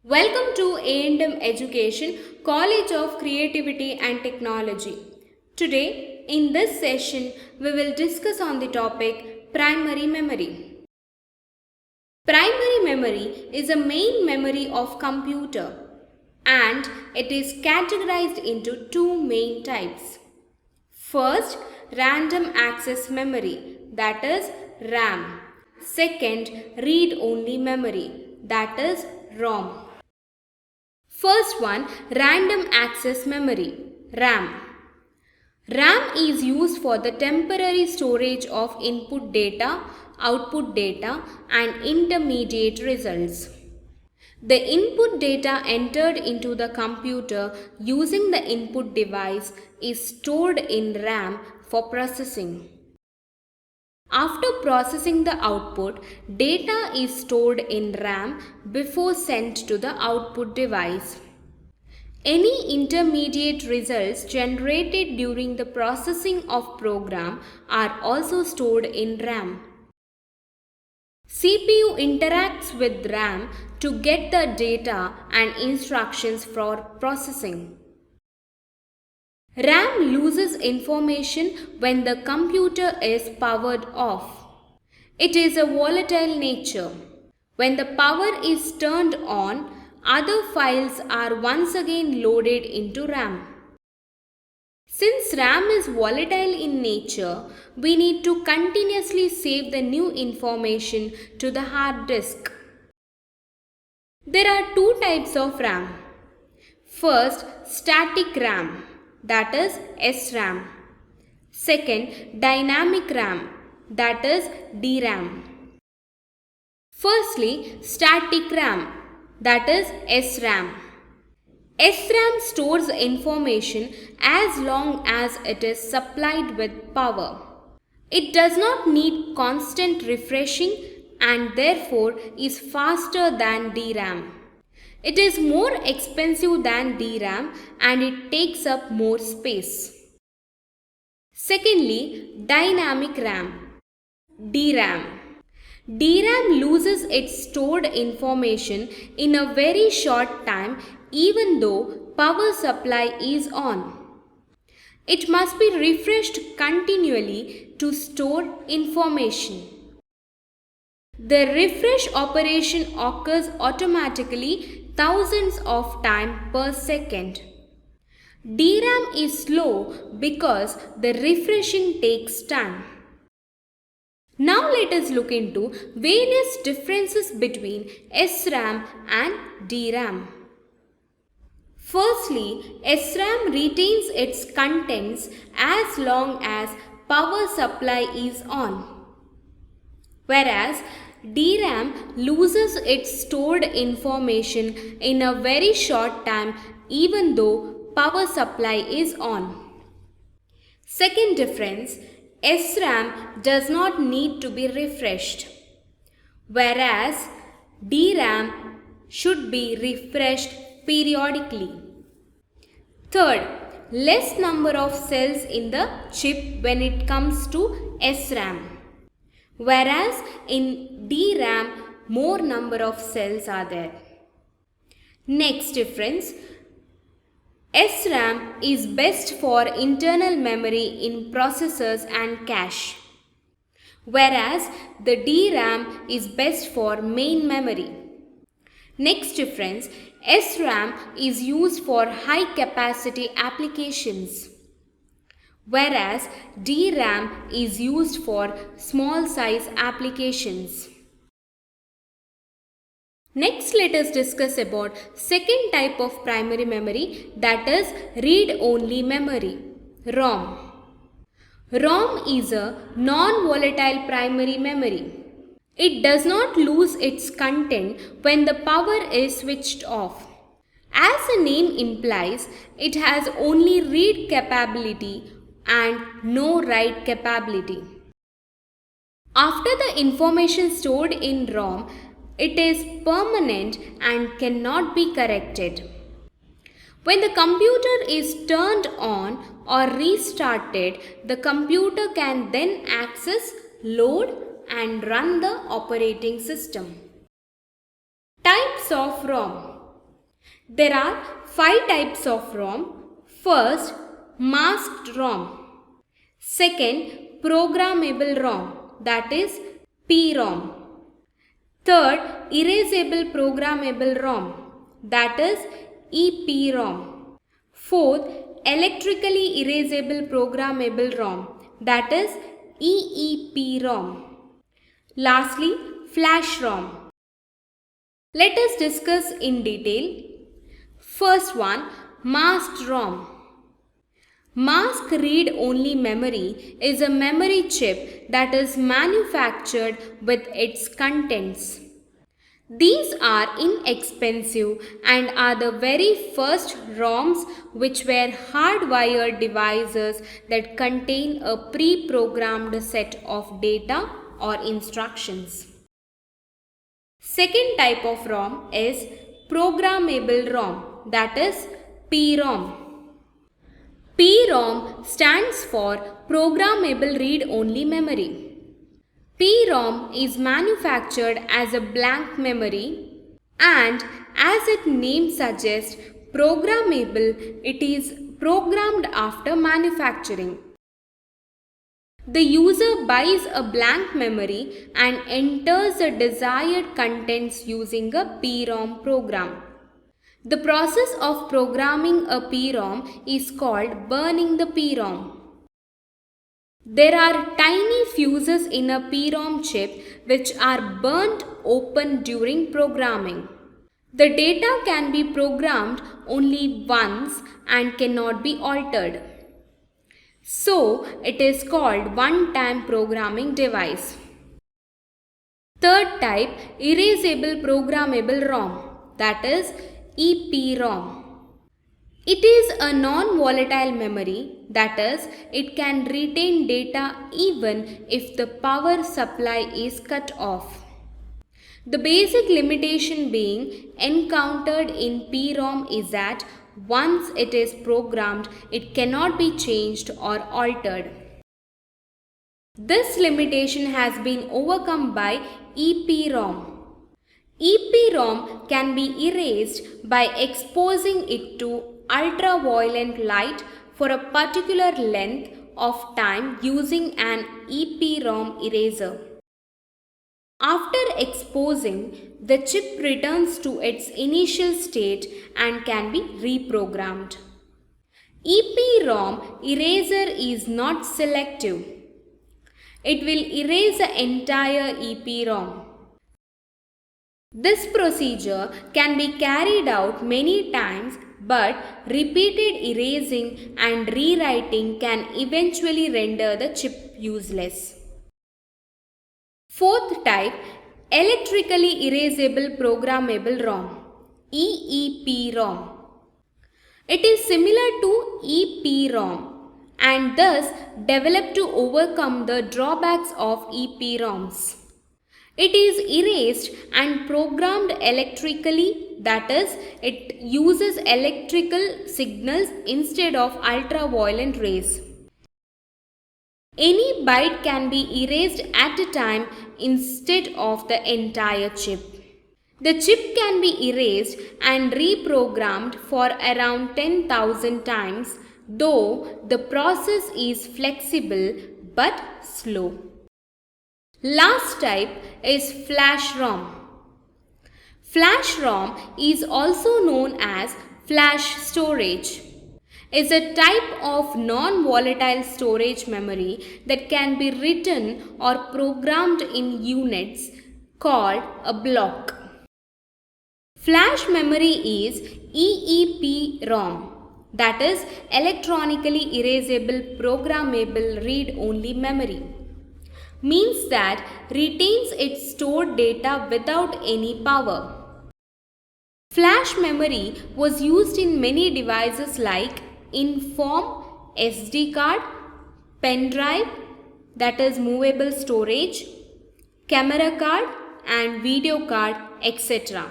Welcome to A&M Education, College of Creativity and Technology. Today, in this session, we will discuss on the topic primary memory. Primary memory is a main memory of computer and it is categorized into two main types. First, random access memory, that is RAM. Second, read-only memory, that is ROM. First one, random access memory, RAM. RAM is used for the temporary storage of input data, output data and intermediate results. The input data entered into the computer using the input device is stored in RAM for processing. After processing the output, data is stored in RAM before sent to the output device. Any intermediate results generated during the processing of program are also stored in RAM. CPU interacts with RAM to get the data and instructions for processing. RAM loses information when the computer is powered off. It is a volatile nature. When the power is turned on, other files are once again loaded into RAM. Since RAM is volatile in nature, we need to continuously save the new information to the hard disk. There are two types of RAM. First, static RAM, that is SRAM. Second, dynamic RAM, that is DRAM. Firstly, static RAM, that is SRAM. SRAM stores information as long as it is supplied with power. It does not need constant refreshing and therefore is faster than DRAM. It is more expensive than DRAM and it takes up more space. Secondly, dynamic RAM, DRAM. DRAM loses its stored information in a very short time even though power supply is on. It must be refreshed continually to store information. The refresh operation occurs automatically thousands of times per second. DRAM is slow because the refreshing takes time. Now let us look into various differences between SRAM and DRAM. Firstly, SRAM retains its contents as long as power supply is on, whereas DRAM loses its stored information in a very short time even though power supply is on. Second difference, SRAM does not need to be refreshed, whereas DRAM should be refreshed periodically. Third, less number of cells in the chip when it comes to SRAM, whereas in DRAM more number of cells are there. Next difference, SRAM is best for internal memory in processors and cache, whereas the DRAM is best for main memory. Next difference, SRAM is used for high capacity applications, whereas DRAM is used for small size applications. Next, let us discuss about second type of primary memory, that is read-only memory, ROM. ROM is a non-volatile primary memory. It does not lose its content when the power is switched off. As the name implies, it has only read capability and no write capability. After the information stored in ROM, it is permanent and cannot be corrected. When the computer is turned on or restarted, the computer can then access, load and run the operating system. Types of ROM. There are 5 types of ROM. First, masked ROM. Second, programmable ROM, that is PROM. Third, erasable programmable ROM, that is EPROM. Fourth, electrically erasable programmable ROM, that is EEPROM. Lastly, flash ROM. Let us discuss in detail. First one, masked ROM. Mask read-only memory is a memory chip that is manufactured with its contents. These are inexpensive and are the very first ROMs which were hardwired devices that contain a pre-programmed set of data or instructions. Second type of ROM is programmable ROM, that is PROM. PROM stands for Programmable Read-Only Memory. PROM is manufactured as a blank memory and, as its name suggests, programmable, it is programmed after manufacturing. The user buys a blank memory and enters the desired contents using a PROM program. The process of programming a PROM is called burning the PROM. There are tiny fuses in a PROM chip which are burnt open during programming. The data can be programmed only once and cannot be altered. So, it is called one-time programming device. Third type, erasable programmable ROM, that is EPROM. It is a non-volatile memory, that is, it can retain data even if the power supply is cut off. The basic limitation being encountered in PROM is that once it is programmed, it cannot be changed or altered. This limitation has been overcome by EPROM. EPROM can be erased by exposing it to ultraviolet light for a particular length of time using an EPROM eraser. After exposing, the chip returns to its initial state and can be reprogrammed. EPROM eraser is not selective. It will erase the entire EPROM. This procedure can be carried out many times, but repeated erasing and rewriting can eventually render the chip useless. Fourth type, electrically erasable programmable ROM, EEPROM. It is similar to EPROM and thus developed to overcome the drawbacks of EPROMs. It is erased and programmed electrically, that is, it uses electrical signals instead of ultraviolet rays. Any byte can be erased at a time instead of the entire chip. The chip can be erased and reprogrammed for around 10,000 times, though the process is flexible but slow. Last type is flash ROM. Flash ROM is also known as flash storage. Is a type of non-volatile storage memory that can be written or programmed in units called a block. Flash memory is EEPROM, that is electronically erasable programmable read-only memory. Means that retains its stored data without any power. Flash memory was used in many devices like Inform, SD card, pen drive, that is movable storage, camera card and video card, etc.